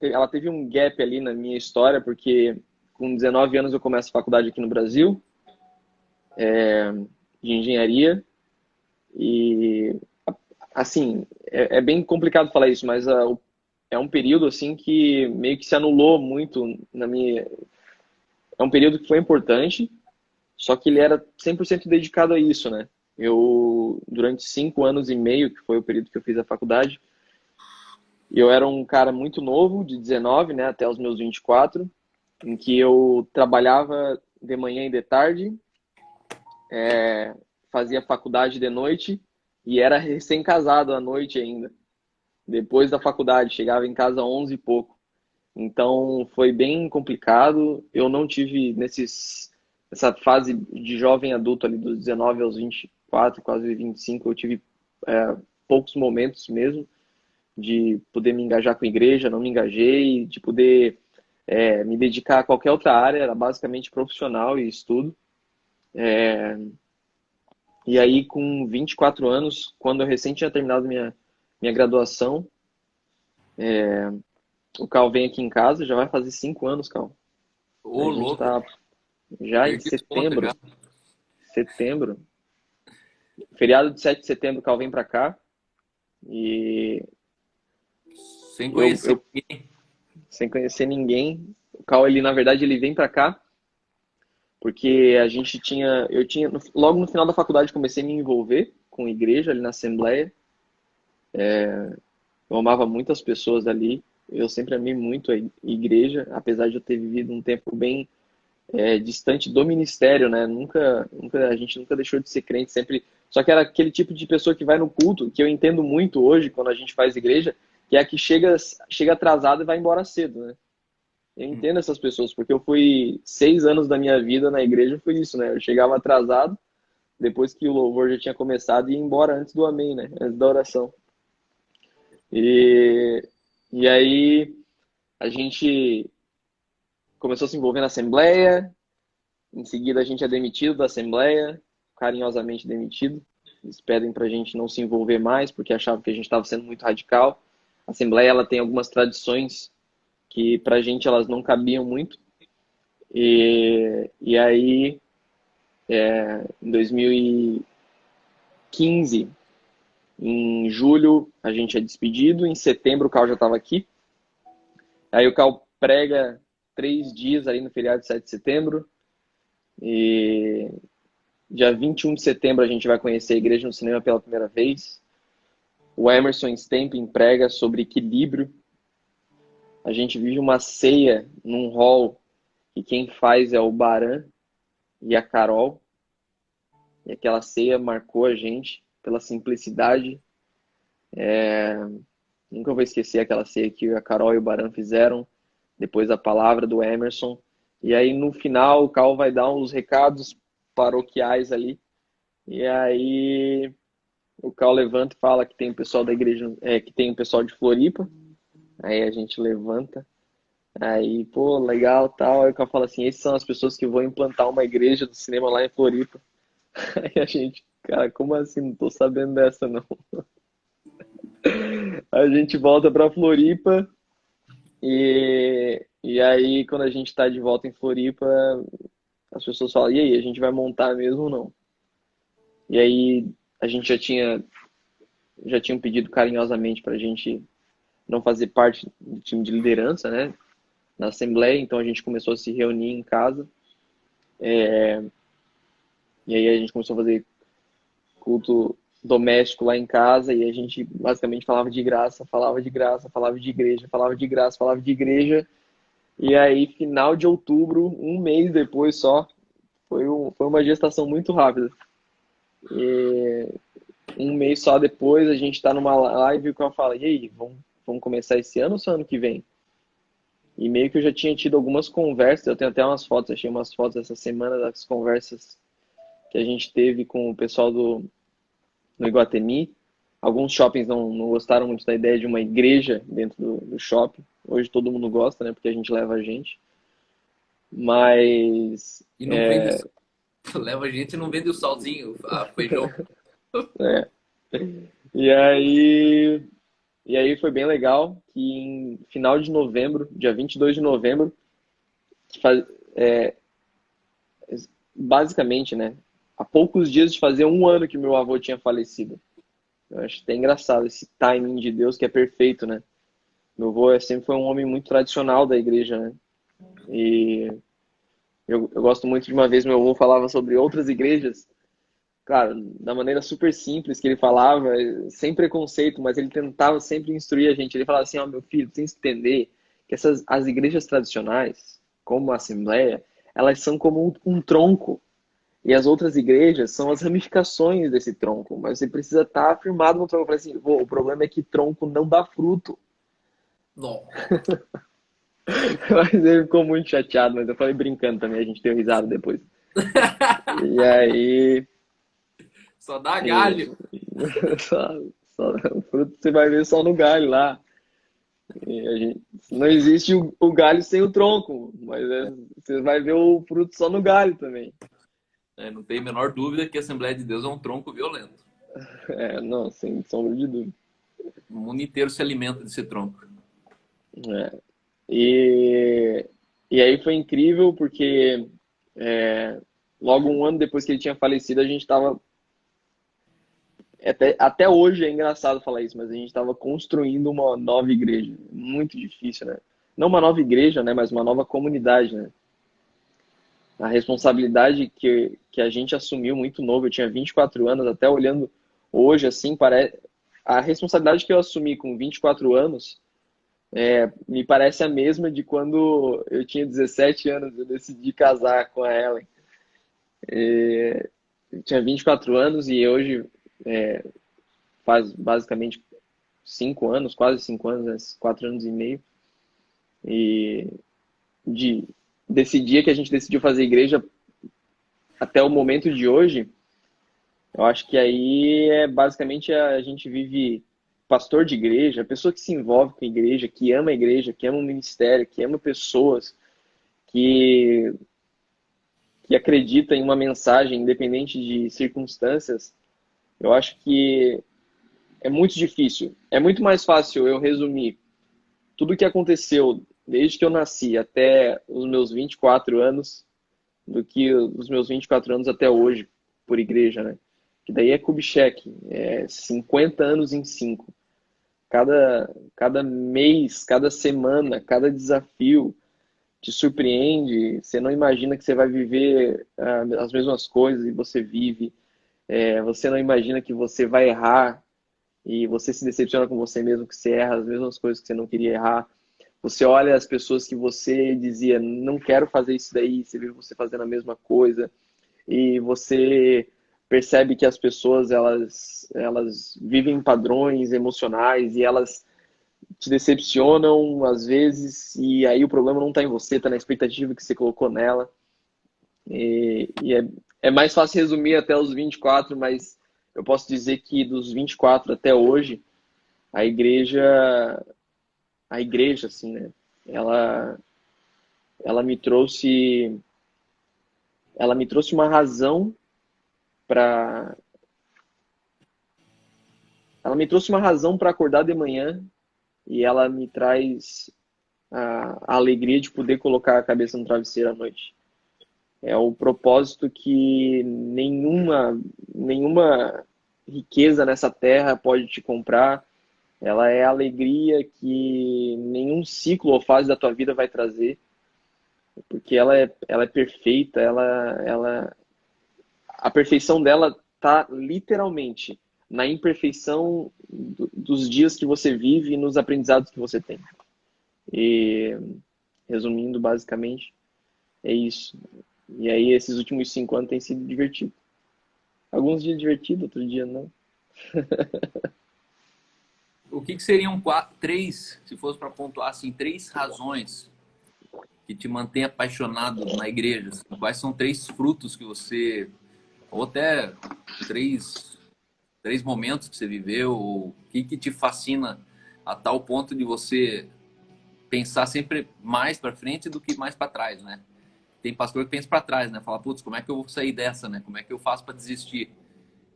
ela teve um gap ali na minha história, porque com 19 anos eu começo a faculdade aqui no Brasil, de engenharia, e assim, é bem complicado falar isso, mas é um período assim que meio que se anulou muito na minha. É um período que foi importante, só que ele era 100% dedicado a isso, né? Eu, durante 5 anos e meio, que foi o período que eu fiz a faculdade, eu era um cara muito novo, de 19, né, até os meus 24, em que eu trabalhava de manhã e de tarde, fazia faculdade de noite e era recém-casado à noite ainda. Depois da faculdade, chegava em casa às 11 e pouco. Então foi bem complicado. Eu não tive nessa fase de jovem adulto ali dos 19 aos 24, quase 25, eu tive poucos momentos mesmo de poder me engajar com a igreja, não me engajei, de poder me dedicar a qualquer outra área, era basicamente profissional e estudo. E aí, com 24 anos, quando eu recém tinha terminado minha graduação, o Cal vem aqui em casa, já vai fazer 5 anos, Cal. A Ô, gente louco. está já em Perdi conta já. setembro, feriado de 7 de setembro, o Cal vem para cá e Sem conhecer eu, ninguém. sem conhecer ninguém, o Cal, ele, na verdade, ele vem para cá porque eu tinha, logo no final da faculdade comecei a me envolver com igreja ali na Assembleia. Eu amava muitas pessoas ali. Eu sempre amei muito a igreja, apesar de eu ter vivido um tempo bem distante do ministério, né? A gente nunca deixou de ser crente, sempre. Só que era aquele tipo de pessoa que vai no culto, que eu entendo muito hoje quando a gente faz igreja, que é a que chega atrasada e vai embora cedo, né? Eu entendo essas pessoas, porque eu fui 6 anos da minha vida na igreja, foi isso, né? Eu chegava atrasado, depois que o louvor já tinha começado, e ia embora antes do amém, né? Antes da oração. E, e aí a gente começou a se envolver na Assembleia, em seguida a gente é demitido da Assembleia, carinhosamente demitido. Eles pedem pra gente não se envolver mais, porque achavam que a gente estava sendo muito radical. A Assembleia, ela tem algumas tradições que pra gente elas não cabiam muito. E aí, em 2015, em julho, a gente é despedido. Em setembro, o Cal já estava aqui. Aí o Cal prega 3 dias aí no feriado de 7 de setembro. E dia 21 de setembro a gente vai conhecer a igreja no cinema pela primeira vez. O Emerson Stempin prega sobre equilíbrio. A gente vive uma ceia num hall e quem faz é o Baran e a Carol. E aquela ceia marcou a gente pela simplicidade. Nunca vou esquecer aquela ceia que a Carol e o Baran fizeram depois da palavra do Emerson. E aí no final o Cal vai dar uns recados paroquiais ali. E aí o Cal levanta e fala que tem o pessoal da igreja, que tem o pessoal de Floripa. Aí a gente levanta. Aí, pô, legal, tal. Aí o Cal fala assim, esses são as pessoas que vão implantar uma igreja do cinema lá em Floripa. Aí a gente, cara, como assim? Não tô sabendo dessa, não. A gente volta pra Floripa e aí quando a gente tá de volta em Floripa, as pessoas falam, e aí, a gente vai montar mesmo ou não? E aí a gente já tinha pedido carinhosamente pra gente não fazer parte do time de liderança, né? Na Assembleia, então a gente começou a se reunir em casa. E aí a gente começou a fazer culto doméstico lá em casa e a gente basicamente falava de graça, falava de graça, falava de igreja, falava de graça, falava de igreja. E aí, final de outubro, um mês depois só, foi uma gestação muito rápida. E um mês só depois, a gente tá numa live que eu falo, e aí, vamos começar esse ano ou só ano que vem? E meio que eu já tinha tido algumas conversas, eu tenho até umas fotos, achei umas fotos essa semana das conversas que a gente teve com o pessoal no Iguatemi. Alguns shoppings não gostaram muito da ideia de uma igreja dentro do shopping. Hoje todo mundo gosta, né? Porque a gente leva a gente. Mas, E não vende, leva a gente e não vende o salzinho, a feijão. é. E aí, e aí foi bem legal que em final de novembro, dia 22 de novembro, faz- é, basicamente, né? Há poucos dias de fazer um ano que meu avô tinha falecido. Eu acho até engraçado esse timing de Deus que é perfeito, né? Meu avô sempre foi um homem muito tradicional da igreja, né? E eu gosto muito de uma vez meu avô falava sobre outras igrejas, claro, da maneira super simples que ele falava, sem preconceito, mas ele tentava sempre instruir a gente. Ele falava assim, ó, meu filho, tem que entender que as igrejas tradicionais, como a Assembleia, elas são como um tronco. E as outras igrejas são as ramificações desse tronco, mas você precisa estar afirmado no tronco. Eu falei assim, "Vô, o problema é que tronco não dá fruto." Não, Mas ele ficou muito chateado, mas eu falei brincando também, a gente deu risada depois. E aí, só dá e, galho. só, o fruto você vai ver só no galho lá. E não existe o galho sem o tronco, mas você vai ver o fruto só no galho também. É, não tem a menor dúvida que a Assembleia de Deus é um tronco violento. Não, sem sombra de dúvida. O mundo inteiro se alimenta desse tronco. É. E, e aí foi incrível porque é, logo um ano depois que ele tinha falecido, a gente estava. Até hoje é engraçado falar isso, mas a gente estava construindo uma nova igreja. Muito difícil, né? Não uma nova igreja, né? Mas uma nova comunidade, né? A responsabilidade que a gente assumiu muito novo, eu tinha 24 anos, até olhando hoje, assim, parece. A responsabilidade que eu assumi com 24 anos me parece a mesma de quando eu tinha 17 anos, eu decidi casar com a Ellen. Eu tinha 24 anos e hoje faz basicamente 5 anos, quase 5 anos, né? 4 anos e meio. E de, desse dia que a gente decidiu fazer igreja até o momento de hoje, eu acho que aí basicamente a gente vive pastor de igreja, a pessoa que se envolve com a igreja, que ama o ministério, que ama pessoas, que, que acredita em uma mensagem independente de circunstâncias. Eu acho que é muito difícil. É muito mais fácil eu resumir tudo o que aconteceu desde que eu nasci até os meus 24 anos do que os meus 24 anos até hoje por igreja, né? Que daí é Kubitschek, é 50 anos em 5. Cada mês, cada semana, cada desafio te surpreende. Você não imagina que você vai viver as mesmas coisas e você vive. Você não imagina que você vai errar e você se decepciona com você mesmo que você erra as mesmas coisas que você não queria errar. Você olha as pessoas que você dizia, não quero fazer isso daí, você vê você fazendo a mesma coisa e você percebe que as pessoas elas vivem padrões emocionais e elas te decepcionam às vezes, e aí o problema não está em você, está na expectativa que você colocou nela. É mais fácil resumir até os 24, mas eu posso dizer que dos 24 até hoje, a igreja, a igreja, assim, né? Ela, ela me trouxe, ela me trouxe uma razão para, ela me trouxe uma razão para acordar de manhã e ela me traz a alegria de poder colocar a cabeça no travesseiro à noite. É o propósito que nenhuma riqueza nessa terra pode te comprar. Ela é a alegria que nenhum ciclo ou fase da tua vida vai trazer, porque ela é perfeita, a perfeição dela está literalmente na imperfeição dos dias que você vive e nos aprendizados que você tem. E, resumindo, basicamente, é isso. E aí, esses últimos 5 anos têm sido divertidos. Alguns dias divertidos, outros dias não. O que seriam três, se fosse para pontuar assim, três razões que te mantém apaixonado na igreja? Assim, quais são três frutos que você, ou até três momentos que você viveu, ou o que te fascina a tal ponto de você pensar sempre mais para frente do que mais para trás, né? Tem pastor que pensa para trás, né? Fala, putz, como é que eu vou sair dessa, né? Como é que eu faço para desistir?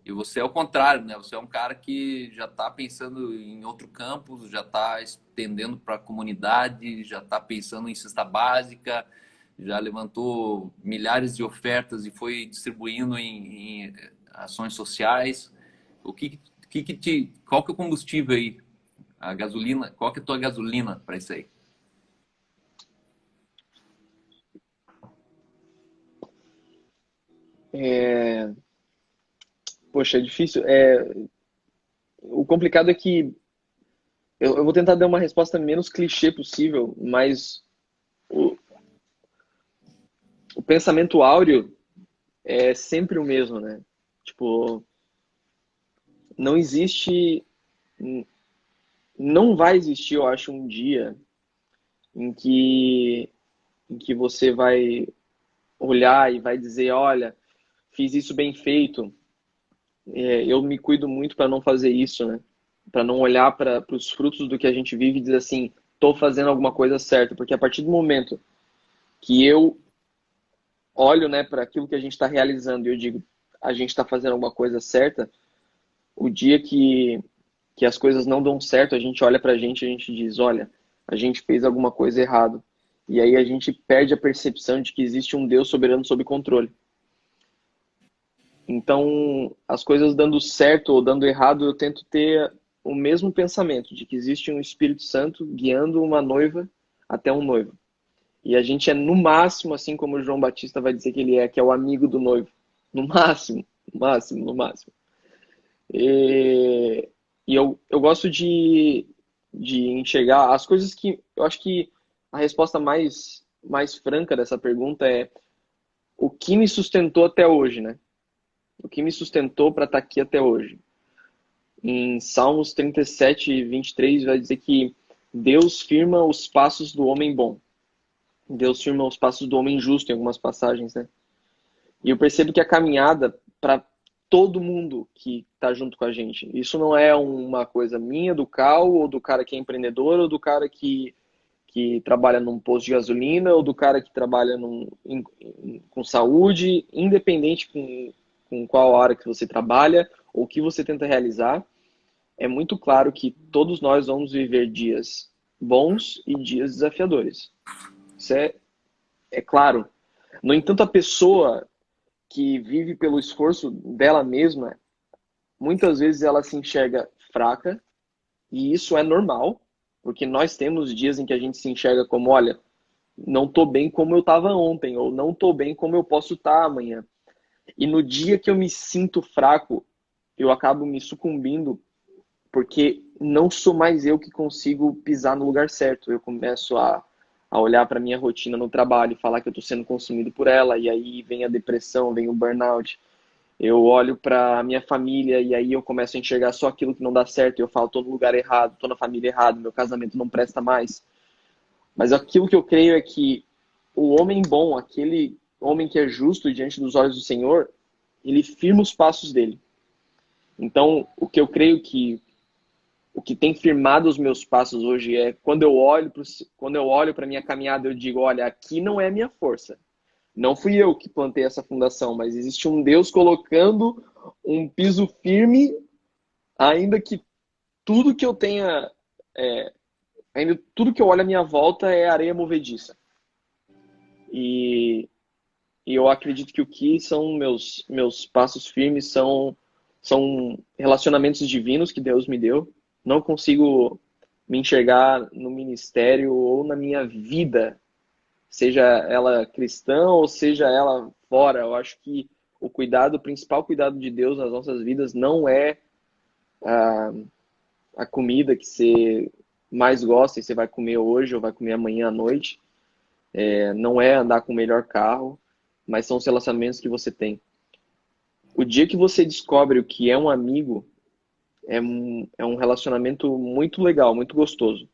E você é o contrário, né? Você é um cara que já está pensando em outro campus, já está estendendo para a comunidade, já está pensando em cesta básica, já levantou milhares de ofertas e foi distribuindo em ações sociais. O qual que é o combustível aí? A gasolina? Qual que é a tua gasolina para isso aí? É... Poxa, é difícil. O complicado é que eu vou tentar dar uma resposta menos clichê possível, mas o, o pensamento áureo é sempre o mesmo, né? Tipo, não existe, não vai existir, eu acho, um dia em que, em que você vai olhar e vai dizer, olha, fiz isso bem feito. Eu me cuido muito para não fazer isso, né? Para não olhar para os frutos do que a gente vive e dizer assim, estou fazendo alguma coisa certa, porque a partir do momento que eu olho, né, para aquilo que a gente está realizando e eu digo, a gente está fazendo alguma coisa certa, o dia que as coisas não dão certo, a gente olha para a gente diz, olha, a gente fez alguma coisa errado. E aí a gente perde a percepção de que existe um Deus soberano sob controle. Então, as coisas dando certo ou dando errado, eu tento ter o mesmo pensamento de que existe um Espírito Santo guiando uma noiva até um noivo. E a gente é no máximo, assim como o João Batista vai dizer que é o amigo do noivo. No máximo, no máximo, no máximo. E eu gosto de enxergar as coisas que... Eu acho que a resposta mais franca dessa pergunta é o que me sustentou até hoje, né? O que me sustentou para estar aqui até hoje. Em Salmos 37, 23, vai dizer que Deus firma os passos do homem bom. Deus firma os passos do homem justo em algumas passagens, né? E eu percebo que a caminhada para todo mundo que está junto com a gente, isso não é uma coisa minha, do Cal, ou do cara que é empreendedor, ou do cara que trabalha num posto de gasolina, ou do cara que trabalha com saúde, independente com qual área que você trabalha, ou o que você tenta realizar, é muito claro que todos nós vamos viver dias bons e dias desafiadores. Isso é claro. No entanto, a pessoa que vive pelo esforço dela mesma, muitas vezes ela se enxerga fraca, e isso é normal, porque nós temos dias em que a gente se enxerga como, olha, não estou bem como eu estava ontem, ou não estou bem como eu posso estar amanhã. E no dia que eu me sinto fraco, eu acabo me sucumbindo, porque não sou mais eu que consigo pisar no lugar certo. Eu começo a olhar para minha rotina no trabalho e falar que eu estou sendo consumido por ela, e aí vem a depressão, vem o burnout. Eu olho para minha família e aí eu começo a enxergar só aquilo que não dá certo. E eu falo, tô no lugar errado, tô na família errada, meu casamento não presta mais. Mas aquilo que eu creio é que o homem bom, aquele homem que é justo diante dos olhos do Senhor, ele firma os passos dele. Então, o que eu creio que o que tem firmado os meus passos hoje é quando eu olho para minha caminhada, eu digo, olha, aqui não é minha força. Não fui eu que plantei essa fundação, mas existe um Deus colocando um piso firme, ainda que tudo que eu tenha, ainda tudo que eu olho à minha volta é areia movediça. E, e eu acredito que o que são meus passos firmes são relacionamentos divinos que Deus me deu. Não consigo me enxergar no ministério ou na minha vida, seja ela cristã ou seja ela fora. Eu acho que o principal cuidado de Deus nas nossas vidas não é a comida que você mais gosta e você vai comer hoje ou vai comer amanhã à noite. Não é andar com o melhor carro, mas são os relacionamentos que você tem. O dia que você descobre o que é um amigo, é um relacionamento muito legal, muito gostoso.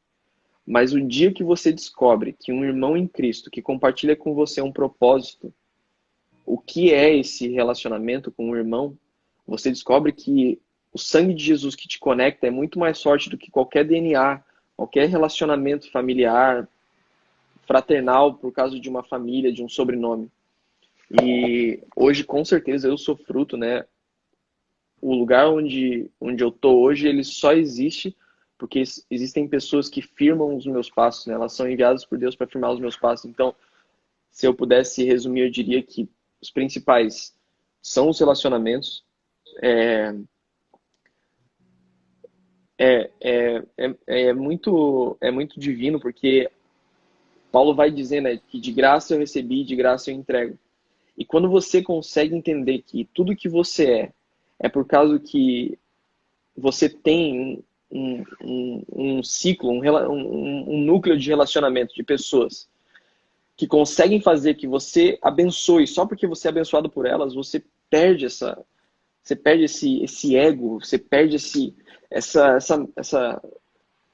Mas o dia que você descobre que um irmão em Cristo que compartilha com você um propósito, o que é esse relacionamento com um irmão, você descobre que o sangue de Jesus que te conecta é muito mais forte do que qualquer DNA, qualquer relacionamento familiar, fraternal, por causa de uma família, de um sobrenome. E hoje, com certeza, eu sou fruto, né? O lugar onde eu tô hoje, ele só existe porque existem pessoas que firmam os meus passos, né? Elas são enviadas por Deus para firmar os meus passos. Então, se eu pudesse resumir, eu diria que os principais são os relacionamentos. É muito divino, porque Paulo vai dizer, né, que de graça eu recebi, de graça eu entrego. E quando você consegue entender que tudo que você é por causa que você tem um ciclo, um núcleo de relacionamento de pessoas que conseguem fazer que você abençoe, só porque você é abençoado por elas, você perde esse ego, você perde essa, essa, essa,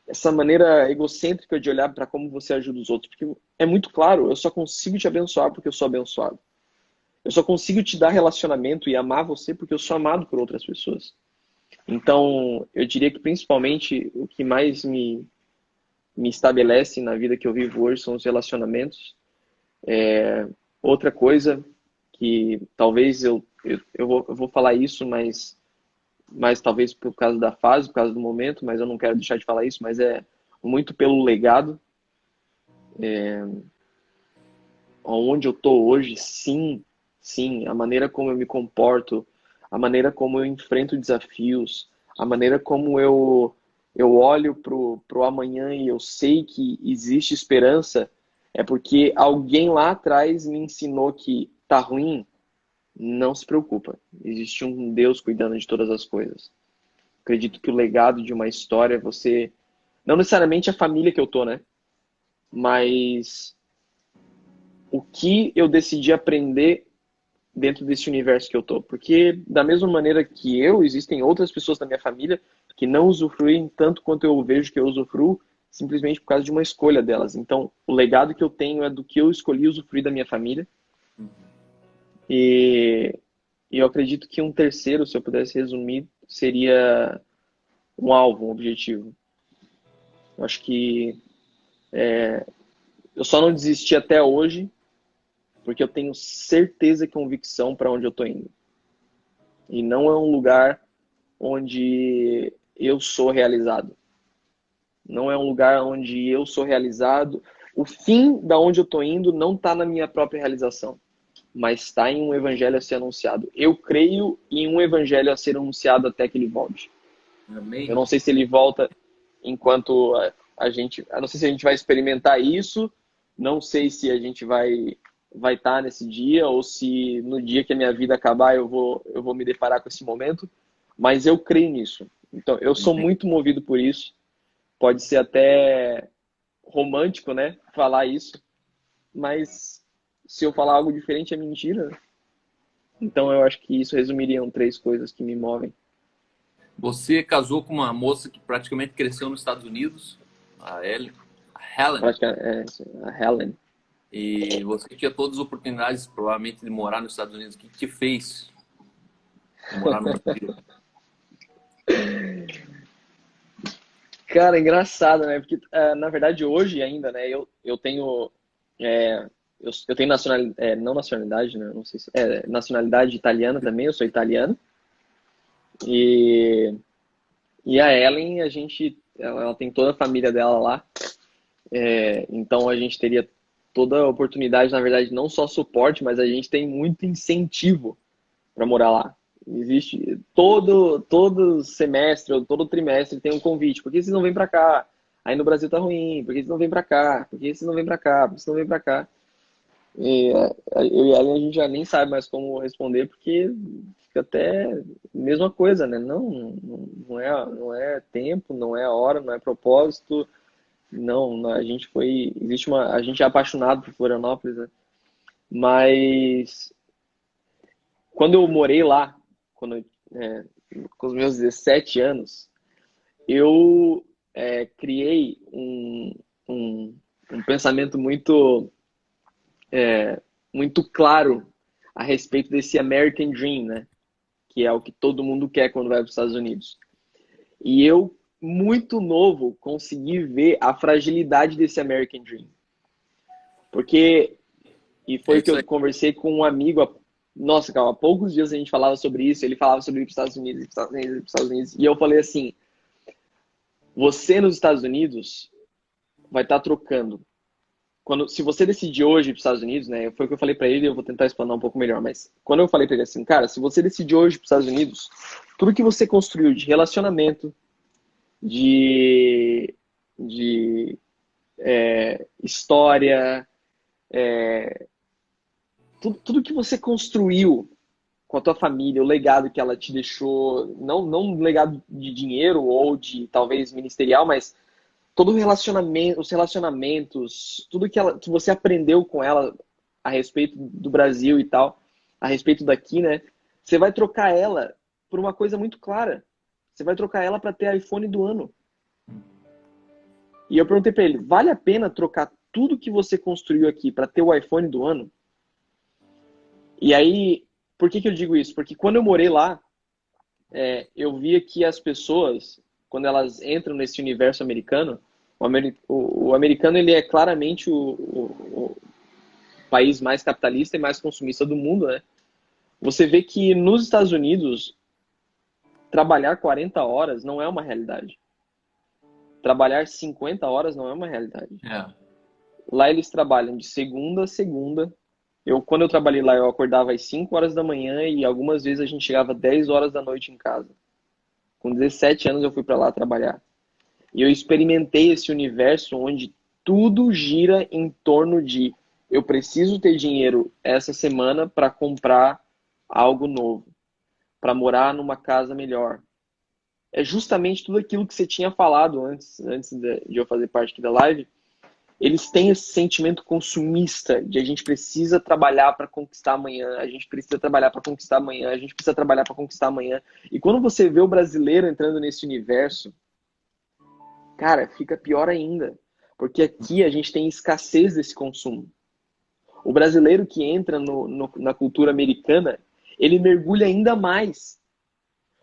essa maneira egocêntrica de olhar para como você ajuda os outros. Porque é muito claro, eu só consigo te abençoar porque eu sou abençoado. Eu só consigo te dar relacionamento e amar você porque eu sou amado por outras pessoas. Então, eu diria que principalmente o que mais me estabelece na vida que eu vivo hoje são os relacionamentos. Outra coisa que talvez eu vou falar isso, mas talvez por causa da fase, por causa do momento, mas eu não quero deixar de falar isso, mas é muito pelo legado. Onde eu tô hoje, sim, a maneira como eu me comporto, a maneira como eu enfrento desafios, a maneira como eu olho pro amanhã e eu sei que existe esperança, é porque alguém lá atrás me ensinou que tá ruim, não se preocupa. Existe um Deus cuidando de todas as coisas. Acredito que o legado de uma história, você... Não necessariamente a família que eu tô, né? Mas o que eu decidi aprender dentro desse universo que eu tô. Porque da mesma maneira que eu, existem outras pessoas da minha família que não usufruem tanto quanto eu vejo que eu usufruo, simplesmente por causa de uma escolha delas. Então, o legado que eu tenho é do que eu escolhi usufruir da minha família. E, e eu acredito que um terceiro, se eu pudesse resumir, seria um alvo, um objetivo. Eu acho que eu só não desisti até hoje porque eu tenho certeza e convicção para onde eu tô indo. E não é um lugar onde eu sou realizado. Não é um lugar onde eu sou realizado. O fim da onde eu tô indo não está na minha própria realização, mas está em um evangelho a ser anunciado. Eu creio em um evangelho a ser anunciado até que ele volte. Eu Amém. não sei se ele volta enquanto a gente... Eu não sei se a gente vai experimentar isso, não sei se a gente vai estar nesse dia ou se no dia que a minha vida acabar eu vou me deparar com esse momento, mas eu creio nisso. Então, eu sou Amém. muito movido por isso. Pode ser até romântico, né, falar isso, mas se eu falar algo diferente é mentira. Então eu acho que isso resumiriam três coisas que me movem. Você casou com uma moça que praticamente cresceu nos Estados Unidos, a Helen, A Helen. e você tinha todas as oportunidades, provavelmente, de morar nos Estados Unidos. O que te fez morar no Brasil? Cara, engraçado, né? Porque, na verdade, hoje ainda, né? Eu tenho... é, eu tenho nacionalidade... não nacionalidade, né? Não sei se... nacionalidade italiana também. Eu sou italiano. E, e a Ellen, ela tem toda a família dela lá. Então, a gente teria toda a oportunidade, na verdade, não só suporte, mas a gente tem muito incentivo para morar lá. Existe todo semestre ou todo trimestre tem um convite. Por que vocês não vêm para cá? Aí no Brasil tá ruim. Por que vocês não vêm para cá? Por que vocês não vêm para cá? Por que vocês não vêm para cá? E, eu e ela a gente já nem sabe mais como responder porque fica até mesma coisa, né? Não é tempo, não é hora, não é propósito. Não, a gente é apaixonado por Florianópolis, né? Mas quando eu morei lá, quando, é, com os meus 17 anos, eu criei um, um pensamento muito claro a respeito desse American Dream, né? Que é o que todo mundo quer quando vai para os Estados Unidos. E eu, muito novo, consegui ver a fragilidade desse American Dream. Porque, e É foi o que isso eu aí. conversei com um amigo, nossa, cara, há poucos dias a gente falava sobre isso, ele falava sobre ir para os Estados Unidos, ir para os Estados Unidos, ir para os Estados Unidos, e eu falei assim, você nos Estados Unidos vai estar trocando. Se você decidir hoje ir para os Estados Unidos, né, foi o que eu falei para ele, eu vou tentar explanar um pouco melhor, mas quando eu falei para ele assim, cara, se você decidir hoje para os Estados Unidos, tudo que você construiu de relacionamento, de, de história, tudo que você construiu com a tua família, o legado que ela te deixou, não um legado de dinheiro ou de talvez ministerial, mas todo o relacionamento, os relacionamentos, tudo que você aprendeu com ela a respeito do Brasil e tal, a respeito daqui, né? Você vai trocar ela por uma coisa muito clara. Você vai trocar ela para ter iPhone do ano. E eu perguntei para ele, vale a pena trocar tudo que você construiu aqui para ter o iPhone do ano? E aí, por que eu digo isso? Porque quando eu morei lá, eu via que as pessoas, quando elas entram nesse universo americano, o americano ele é claramente o país mais capitalista e mais consumista do mundo, né? Você vê que nos Estados Unidos, trabalhar 40 horas não é uma realidade. Trabalhar 50 horas não é uma realidade. É. Lá eles trabalham de segunda a segunda. Quando eu trabalhei lá, eu acordava às 5 horas da manhã e algumas vezes a gente chegava às 10 horas da noite em casa. Com 17 anos eu fui para lá trabalhar. E eu experimentei esse universo onde tudo gira em torno de eu preciso ter dinheiro essa semana para comprar algo novo, para morar numa casa melhor. É justamente tudo aquilo que você tinha falado antes de eu fazer parte aqui da live. Eles têm esse sentimento consumista de a gente precisa trabalhar para conquistar amanhã, a gente precisa trabalhar para conquistar amanhã, a gente precisa trabalhar para conquistar amanhã. E quando você vê o brasileiro entrando nesse universo, cara, fica pior ainda. Porque aqui a gente tem escassez desse consumo. O brasileiro que entra na cultura americana, ele mergulha ainda mais.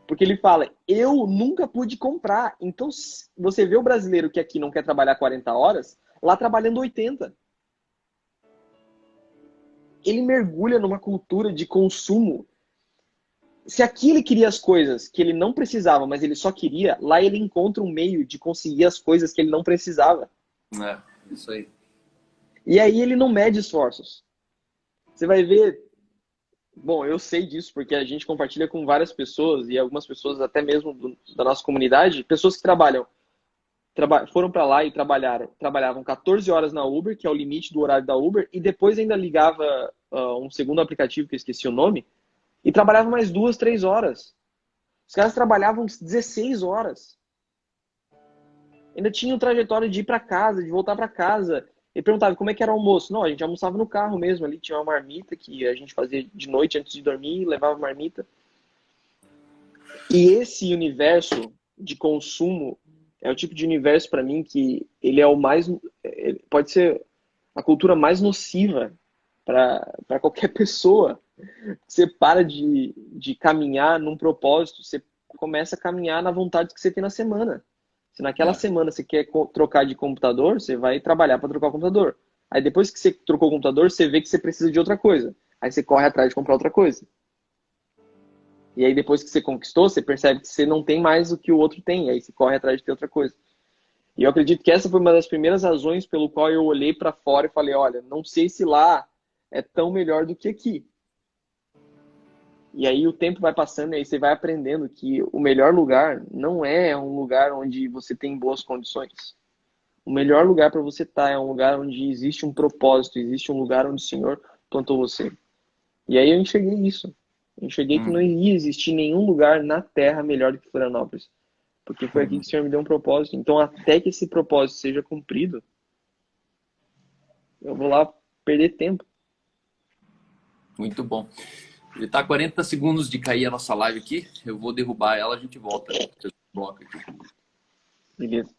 Porque ele fala, eu nunca pude comprar. Então, você vê o brasileiro que aqui não quer trabalhar 40 horas, lá trabalhando 80. Ele mergulha numa cultura de consumo. Se aqui ele queria as coisas que ele não precisava, mas ele só queria, lá ele encontra um meio de conseguir as coisas que ele não precisava. É, isso aí. E aí ele não mede esforços. Você vai ver. Bom, eu sei disso porque a gente compartilha com várias pessoas e algumas pessoas até mesmo da nossa comunidade, pessoas que foram para lá e trabalhavam 14 horas na Uber, que é o limite do horário da Uber, e depois ainda ligava um segundo aplicativo que eu esqueci o nome, e trabalhavam mais 2, 3 horas. Os caras trabalhavam 16 horas. Ainda tinham trajetória de ir para casa, de voltar para casa. Ele perguntava como é que era o almoço. Não, a gente almoçava no carro mesmo ali, tinha uma marmita que a gente fazia de noite antes de dormir, levava marmita. E esse universo de consumo é o tipo de universo para mim que ele é o mais, pode ser a cultura mais nociva para qualquer pessoa. Você para de caminhar num propósito, você começa a caminhar na vontade que você tem na semana. Se naquela É. semana você quer trocar de computador, você vai trabalhar para trocar o computador. Aí depois que você trocou o computador, você vê que você precisa de outra coisa. Aí você corre atrás de comprar outra coisa. E aí depois que você conquistou, você percebe que você não tem mais o que o outro tem. Aí você corre atrás de ter outra coisa. E eu acredito que essa foi uma das primeiras razões pelo qual eu olhei para fora e falei, olha, não sei se lá é tão melhor do que aqui. E aí o tempo vai passando e aí você vai aprendendo que o melhor lugar não é um lugar onde você tem boas condições. O melhor lugar para você estar é um lugar onde existe um propósito, existe um lugar onde o Senhor plantou você. E aí eu enxerguei isso. Eu enxerguei que não Uhum. iria existir nenhum lugar na Terra melhor do que Florianópolis. Porque foi aqui que o Senhor me deu um propósito. Então, até que esse propósito seja cumprido, eu vou lá perder tempo. Muito bom. Ele tá a 40 segundos de cair a nossa live aqui. Eu vou derrubar ela, a gente volta. Bloco aqui. Beleza.